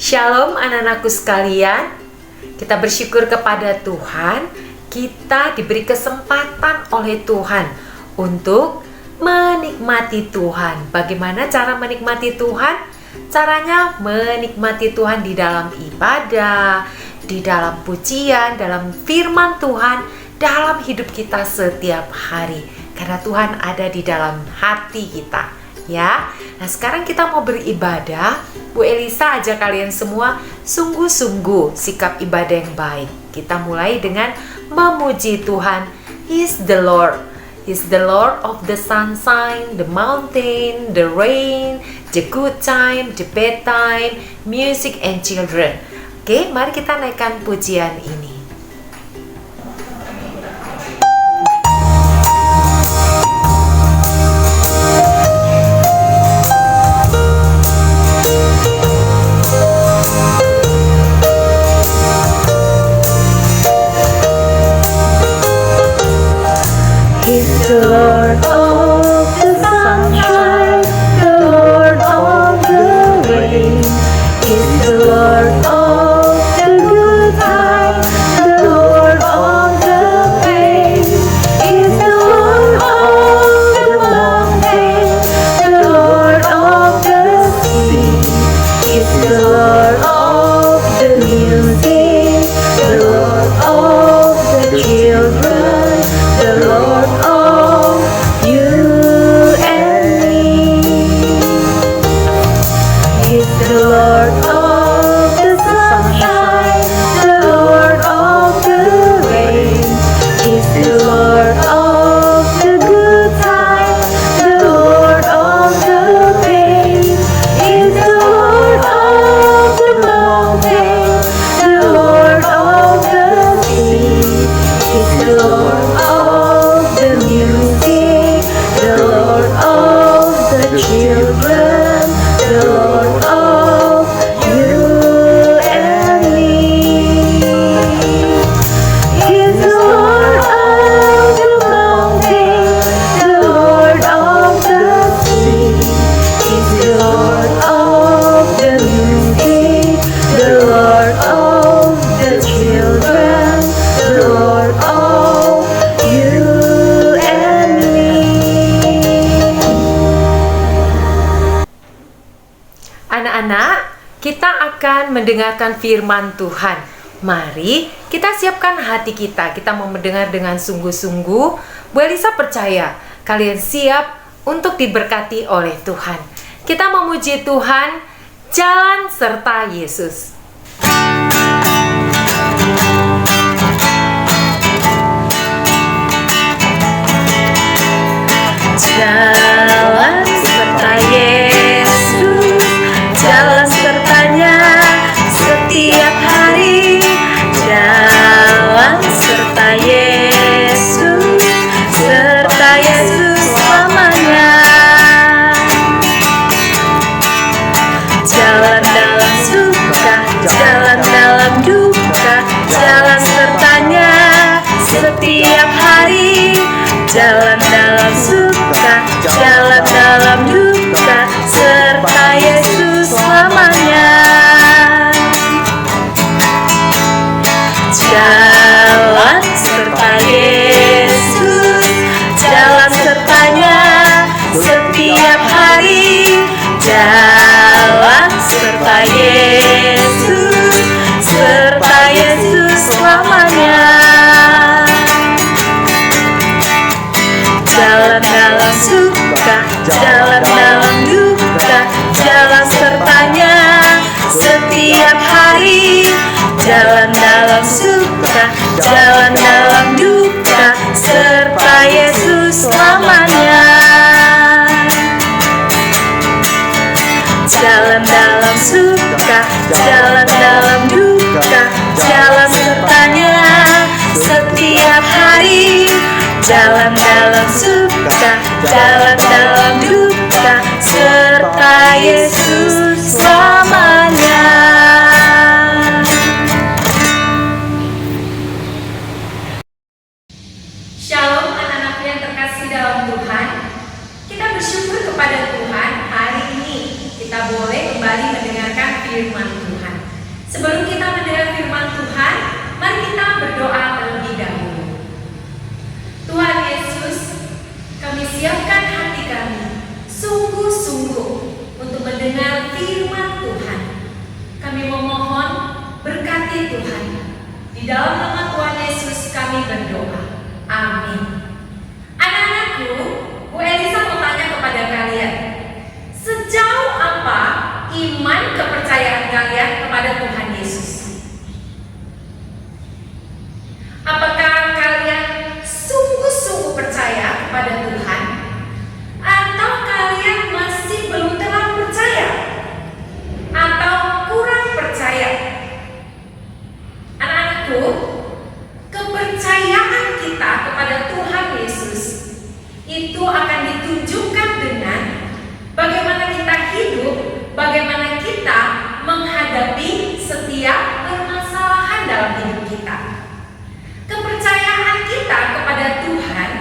Shalom anak-anakku sekalian. Kita bersyukur kepada Tuhan, kita diberi kesempatan oleh Tuhan untuk menikmati Tuhan. Bagaimana cara menikmati Tuhan? Caranya menikmati Tuhan di dalam ibadah, di dalam pujian, dalam firman Tuhan, dalam hidup kita setiap hari. Karena Tuhan ada di dalam hati kita. Ya, nah sekarang kita mau beribadah. Bu Elisa ajak kalian semua sungguh-sungguh sikap ibadah yang baik. Kita mulai dengan memuji Tuhan. He's the Lord. He's the Lord of the sunshine, the mountain, the rain, the good time, the bad time, music and children. Oke, mari kita naikkan pujian ini. The Lord of the sunshine, the Lord of the rain, is the Lord of the good time, the Lord of the pain, is the Lord of the mountain, the Lord of the sea, is the Lord of the music, the Lord of the children, the Lord of the Lord of the sunshine, the Lord of the rain, is the Lord of the good time, the Lord of the pain, is the Lord of the mountain, the Lord of the sea, is the Lord of the music, the Lord of the children, the Lord of you and me. He's the Lord of the mountain, the Lord of the sea. He's the Lord of the music, the Lord of the children, the Lord of you and me. Anak-anak, kita akan mendengarkan firman Tuhan. Mari kita siapkan hati kita. Kita mau mendengar dengan sungguh-sungguh. Bu Elisa percaya kalian siap untuk diberkati oleh Tuhan. Kita memuji Tuhan, jalan serta Yesus. Jalan serta Yesus, jalan sertanya setiap hari. Jalan serta Yesus, serta Yesus selamanya. Jalan dalam suka, jalan dalam duka, jalan sertanya setiap hari. Jalan dalam suka, jalan dalam duka, serta Yesus selamanya. Jalan serta Yesus, jalan sertanya setiap hari. Jalan serta Yesus, serta Yesus selamanya. Jalan dalam suka, jalan dalam duka, jalan sertanya setiap hari. Jalan dalam suka, jalan dalam duka, serta Yesus selamanya. Jalan dalam suka, jalan dalam duka, jalan sertanya setiap hari. Jalan dalam suka, jalan dalam duka, serta Yesus selamanya. Shalom anak-anakku yang terkasih dalam Tuhan. Kita bersyukur kepada Tuhan hari ini kita boleh kembali mendengarkan firman Tuhan. Sebelum kita mendengar firman Tuhan, mari kita berdoa terlebih dahulu. Tuhan Yesus, kami siapkan hati kami sungguh-sungguh untuk mendengar firman Tuhan. Kami memohon berkati Tuhan. Di dalam nama Tuhan Yesus kami berdoa. Amin. Anak-anakku, Bu Elisa mau tanya kepada kalian, sejauh apa iman kepercayaan kalian kepada Tuhan Yesus? Apakah kalian sungguh-sungguh percaya kepada Tuhan? Atau kalian masih belum terlalu percaya? Atau kurang percaya? Anak-anakku, kepercayaan kita kepada Tuhan Yesus itu akan ditunjukkan dengan bagaimana kita hidup, bagaimana kita menghadapi setiap permasalahan dalam hidup kita. Kepercayaan kita kepada Tuhan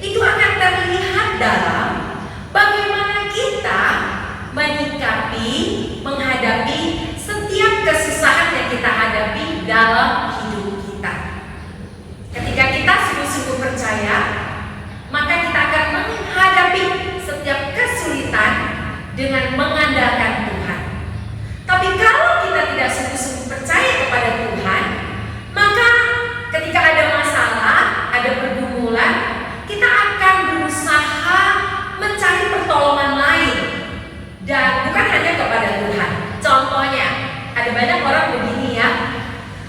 itu akan terlihat dalam bagaimana kita menyikapi, menghadapi setiap kesusahan yang kita hadapi dalam hidup kita. Ketika kita sungguh-sungguh percaya, maka kita akan menghadapi setiap kesulitan dengan mengandalkan Tuhan. Tapi kalau kita tidak sungguh-sungguh percaya kepada Tuhan, maka ketika ada masalah, ada pergumulan, kita akan berusaha mencari pertolongan lain, dan bukan hanya kepada Tuhan. Contohnya, ada banyak orang begini ya,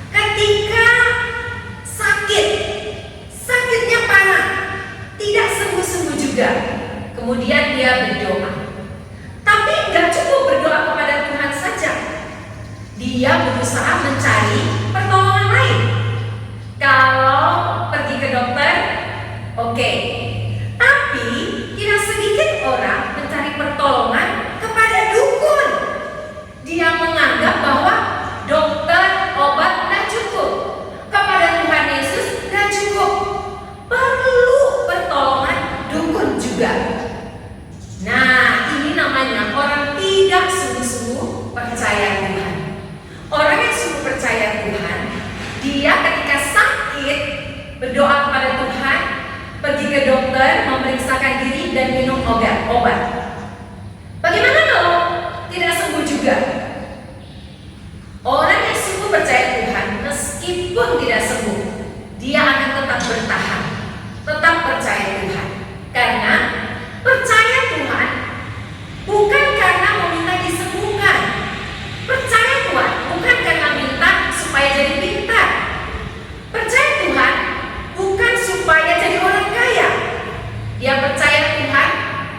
ketika sakitnya parah, tidak sembuh-sembuh juga, kemudian dia berdoa. Tapi gak cukup berdoa kepada Tuhan saja, dia berusaha mencari pertolongan lain. Kalau pergi ke dokter, oke. Tapi tidak sedikit orang mencari pertolongan kepada dukun. Dia menganggap bahwa dokter, obat tidak cukup, kepada Tuhan Yesus tidak cukup, perlu pertolongan dukun juga. Nah, ini namanya orang tidak sungguh-sungguh percaya Tuhan. Orang yang sungguh percaya Tuhan, dia ketika sakit berdoa kepada Tuhan, pergi ke dokter, memeriksakan diri dan minum obat. Bagaimana kalau tidak sembuh juga? Orang yang sungguh percaya Tuhan, meskipun tidak sembuh, dia akan tetap bertahan, tetap percaya Tuhan. Karena percaya Tuhan bukan karena meminta disembuhkan. Percaya Tuhan bukan karena minta supaya jadi pintar. Percaya Tuhan bukan supaya jadi orang kaya. Dia percaya Tuhan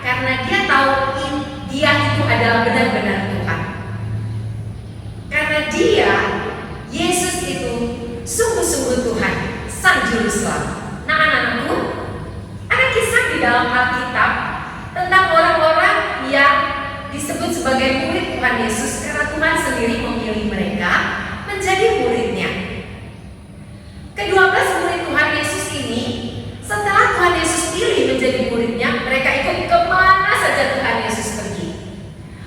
karena dia tahu dia itu adalah benar-benar Tuhan. Karena dia, Yesus itu sungguh-sungguh Tuhan, Sang Juru Selamat. Nah anak-anakku, ada kisah di dalam Alkitab tentang orang-orang yang disebut sebagai murid Tuhan Yesus karena Tuhan sendiri memilih mereka menjadi muridnya. Ke-12 murid Tuhan Yesus ini, setelah Tuhan Yesus pilih menjadi muridnya, mereka ikut kemana saja Tuhan Yesus pergi.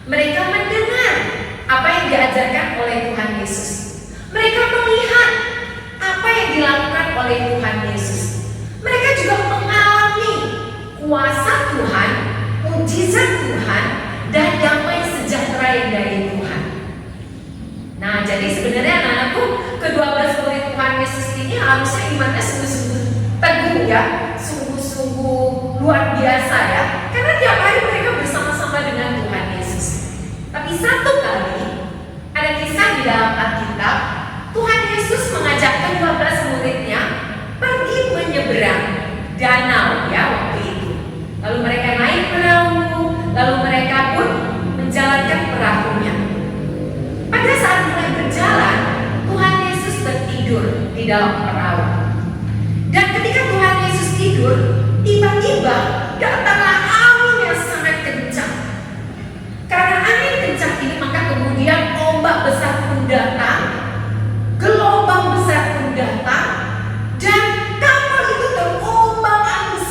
Mereka mendengar apa yang diajarkan oleh Tuhan Yesus. Mereka melihat apa yang dilakukan oleh Tuhan Yesus. Mereka juga mengalami kuasa Tuhan, mujizat Tuhan, dan damai sejahtera yang dari Tuhan. Nah, jadi sebenarnya anak-anakku, ke-12 murid Tuhan Yesus ini harusnya imannya sungguh-sungguh teguh ya, sungguh-sungguh luar biasa ya, karena tiap hari mereka bersama-sama dengan Tuhan Yesus. Tapi satu kali ada kisah di dalam Alkitab, Tuhan Yesus mengajak ke-12 muridnya pergi menyeberang danau ya waktu itu. Lalu mereka naik perahu, lalu mereka pun menjalankan perahunya. Pada saat mulai berjalan, Tuhan Yesus tertidur di dalam perahu. Dan ketika Tuhan Yesus tidur, tiba-tiba datanglah angin yang sangat kencang. Karena angin kencang ini, maka kemudian ombak besar pun datang, gelombang besar pun datang, dan kapal itu terombang-ambing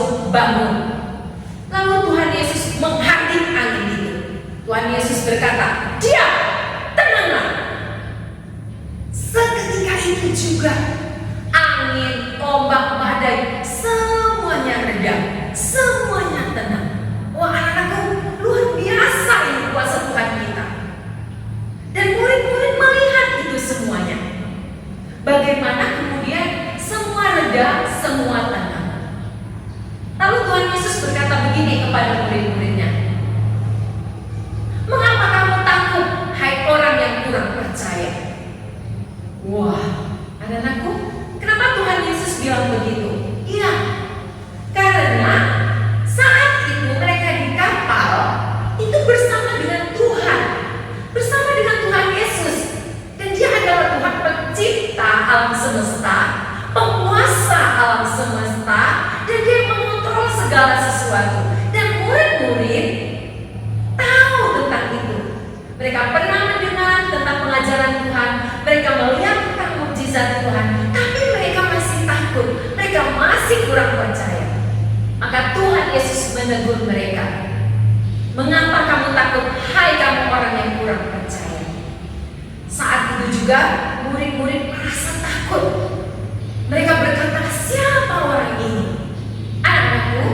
untuk bangun. Lalu Tuhan Yesus menghardik angin itu. Tuhan Yesus berkata, "Diam, tenanglah." Seketika itu juga angin, ombak, badai, semuanya reda, semuanya tenang. Wah, anak-anakku, luar biasa ini kuasa Tuhan kita. Dan murid-murid melihat itu semuanya. Bagaimana kemudian semua reda, semua tenang. Lalu Tuhan Yesus berkata begini kepada murid-muridnya, "Mengapa kamu takut, hai orang yang kurang percaya?" Wah, anak-anakku, kenapa Tuhan Yesus bilang begitu? Iya, karena saat itu mereka di kapal itu bersama dengan Tuhan, bersama dengan Tuhan Yesus. Dan dia adalah Tuhan pencipta alam semesta, penguasa alam semesta, dan dia mengontrol segala sesuatu. Dan murid-murid tahu tentang itu. Mereka pernah mendengar tentang pengajaran Tuhan, mereka melihat tentang mukjizat Tuhan, tapi mereka masih takut, mereka masih kurang percaya. Maka Tuhan Yesus menegur mereka, "Mengapa kamu takut, hai kamu orang yang kurang percaya?" Saat itu juga murid-murid merasa takut. Mereka berkata, "Siapa orang ini?" Anak-anakku,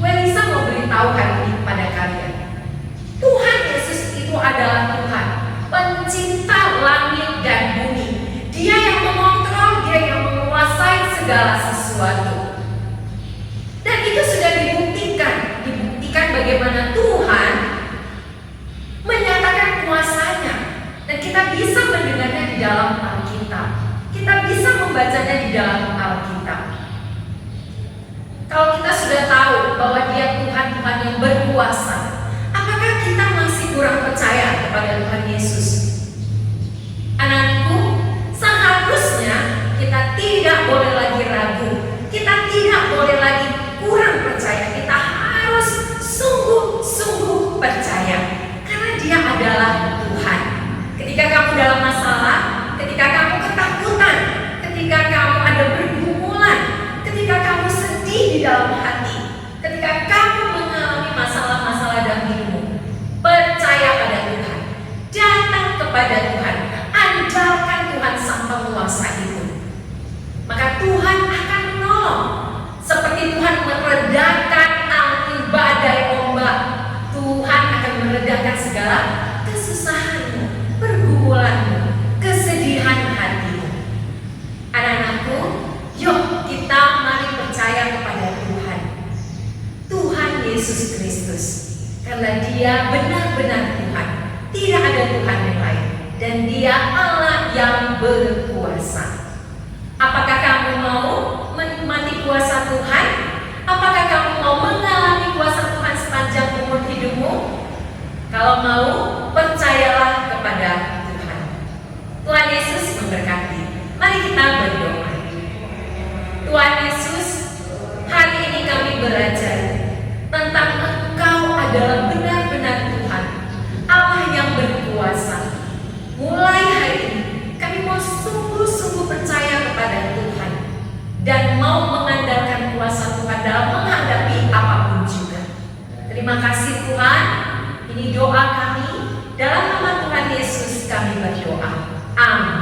Welisa mau beritahu hari ini kepada kalian, Tuhan Yesus itu adalah Tuhan, pencipta langit dan bumi. Dia yang mengontrol, dia yang menguasai segala sesuatu. Dan itu sudah dibuktikan bagaimana Tuhan menyatakan kuasanya. Dan kita bisa mendengarnya di dalam Alkitab. Kita bisa membacanya di dalam Alkitab. Kalau kita sudah tahu bahwa dia Tuhan yang berkuasa, apakah kita masih kurang percaya kepada Tuhan Yesus? Anakku, seharusnya kita tidak boleh lagi ragu. Kita tidak boleh lagi kurang percaya. Kita harus sungguh-sungguh percaya. Karena dia adalah Tuhan. Ketika kamu dalam masalah, ketika kamu ketakutan, ketika kamu ada pergumulan, ketika kamu sedih di dalam hati, ketika kamu mengalami masalah-masalah dalam hidupmu, percaya pada Tuhan, datang kepada Tuhan, andalkan Tuhan sang penguasa itu. Maka Tuhan akan menolong. Seperti Tuhan meredakan angin, badai, ombak, Tuhan akan meredakan segala kesusahanmu, pergumulanmu, kesedihan hatimu. Anak-anakku, yuk kita mari percaya kepada Tuhan, Tuhan Yesus Kristus. Karena dia benar-benar Tuhan, tidak ada Tuhan yang lain, dan dia Allah yang berkuasa. Apakah kamu mau menikmati kuasa Tuhan? Apakah kamu mau mengalami kuasa Tuhan sepanjang umur hidupmu? Kalau mau, percayalah kepada Tuhan. Tuhan Yesus memberkati. Mari kita berdoa. Tuhan Yesus, hari ini kami belajar tentang Engkau adalah benar-benar Tuhan, Allah yang berkuasa. Mulai hari ini kami mau sungguh-sungguh percaya kepada Tuhan dan mau mengandalkan kuasa Tuhan dalam menghadapi apapun juga. Terima kasih Tuhan. Ini doa kami, dalam nama Tuhan Yesus kami berdoa. Amin.